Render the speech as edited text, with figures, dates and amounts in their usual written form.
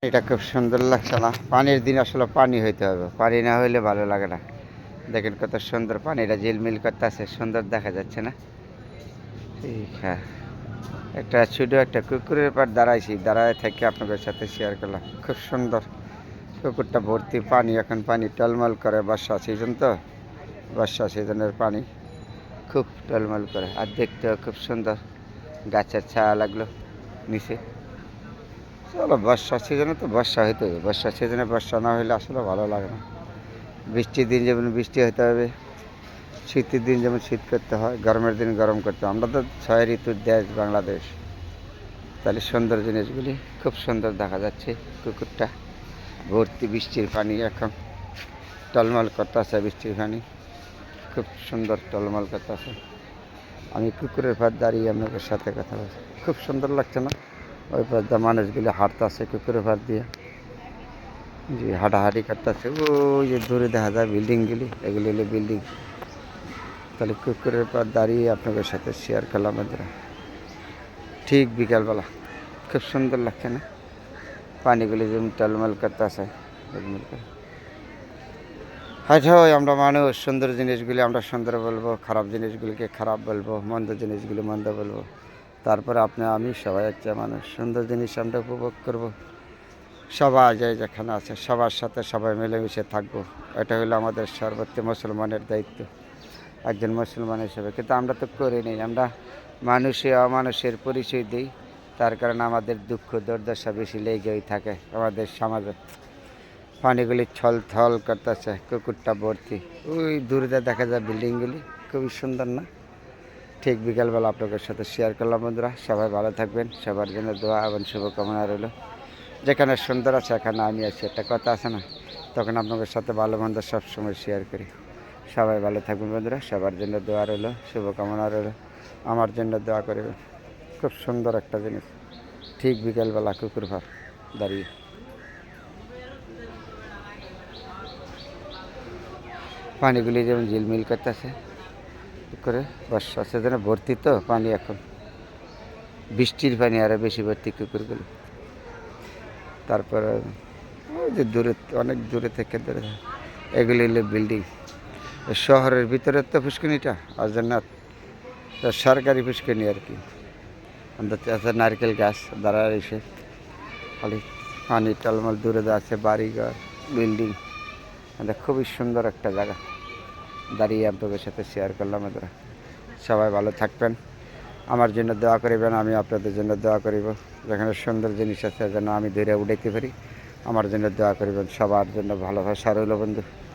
এটা খুব সুন্দর লাগছে না? পানির দিন আসলে পানি হইতে হবে, পানি না হইলে ভালো লাগে না। দেখেন কত সুন্দর পানিটা ঝিলমিল করতেছে, সুন্দর দেখা যাচ্ছে না? হ্যাঁ, একটা ছোট একটা কুকুরের পার দাঁড়াইছি, দাঁড়ায় থেকে আপনাদের সাথে শেয়ার করলাম। খুব সুন্দর পুকুরটা ভর্তি পানি, এখন পানি টলমল করে, বর্ষা সিজন তো, বর্ষা সিজনের পানি খুব টলমল করে, আর দেখতেও খুব সুন্দর। গাছের ছায়া লাগলো নিচে। চলো, বর্ষা সিজনে তো বর্ষা হইতে হবে, বর্ষা সিজনে বর্ষা না হলে আসলে ভালো লাগে না। বৃষ্টির দিন যেমন বৃষ্টি হতে হবে, শীতের দিন যেমন শীত করতে হয়, গরমের দিন গরম করতে হয়। আমরা তো 6 ঋতুর দেশ বাংলাদেশ। তাহলে সুন্দর জিনিসগুলি খুব সুন্দর দেখা যাচ্ছে। পুকুরটা ভর্তি বৃষ্টির পানি, এখন টলমল করতেছে বৃষ্টির পানি, খুব সুন্দর টলমল করতেছে। আমি কুকুরের পার দাঁড়িয়ে আপনাদের সাথে কথা বলছি, খুব সুন্দর লাগছে না? ওই পার দিয়ে মানুষগুলি হাঁটতেছে কুকুরের পার দিয়ে, জি হাঁটাহাঁটি করতেছে। ওই যে দূরে দেখা যায় বিল্ডিংগুলি, এগুলি হলো বিল্ডিং। তাহলে কুকুরের পার দাঁড়িয়ে আপনাদের সাথে শেয়ার করলাম বন্ধুরা, ঠিক বিকালবেলা। খুব সুন্দর লাগছে না? পানিগুলি যেমন টলমল করতেছে। হয়তো আমরা মানুষ, সুন্দর জিনিসগুলি আমরা সুন্দর বলবো, খারাপ জিনিসগুলিকে খারাপ বলবো, মন্দ জিনিসগুলি মন্দ বলবো। তারপরে আপনি আমি সবাই একটা মানুষ, সুন্দর জিনিস আমরা উপভোগ করব। সবাই যে যেখানে আছে সবার সাথে সবাই মিলেমিশে থাকবো, এটা হলো আমাদের সর্বত্র মুসলমানের দায়িত্ব, একজন মুসলমান হিসেবে। কিন্তু আমরা তো করি নেই, আমরা মানুষে অমানুষের পরিচয় দিই। তার কারণে আমাদের দুঃখ দুর্দশা বেশি লেগেই থাকে আমাদের সমাজে। পানিগুলি ছল থল করতেছে, কুকুরটা ভর্তি। ওই দূরে দেখা যায় বিল্ডিংগুলি, খুবই সুন্দর না? ঠিক বিকালবেলা আপনাদের সাথে শেয়ার করলাম বন্ধুরা। সবাই ভালো থাকবেন, সবার জন্য দোয়া এবং শুভকামনা রইল। যেখানে সুন্দর আছে এখানে আমি আছি, একটা কথা আছে না? তখন আপনাদের সাথে ভালো মন্দ সবসময় শেয়ার করি। সবাই ভালো থাকবেন বন্ধুরা, সবার জন্য দোয়া রইল, শুভকামনা রইল। আমার জন্য দোয়া করবেন। খুব সুন্দর একটা জিনিস, ঠিক বিকালবেলা কুকুর ঘর দাঁড়িয়ে। পানিগুলি যেমন ঝিলমিল করতেছে করে, বর্ষা সিজনে ভর্তি তো পানি, এখন বৃষ্টির পানি আরও বেশি ভর্তি কুকুরগুলো। তারপরে ওই যে দূরে, অনেক দূরে থেকে দূরে, এগুলি হলো বিল্ডিং। শহরের ভিতরে তো পুষ্করিণীটা আর জন্য তো সরকারি পুষ্করিণী আর কি। আমাদের আছে নারকেল গাছ দাঁড়ায় এসে, খালি পানি টলমল, দূরে আছে বাড়িঘর বিল্ডিং। আমাদের খুবই সুন্দর একটা জায়গা, দাঁড়িয়ে আপনাদের সাথে শেয়ার করলাম। এরা সবাই ভালো থাকবেন, আমার জন্য দোয়া করিবেন, আমি আপনাদের জন্য দোয়া করিব। যেখানে সুন্দর জিনিস আছে যেন আমি ধরে উঠাইতে পারি, আমার জন্য দোয়া করিবেন। সবার জন্য ভালোবাসা রইল বন্ধু।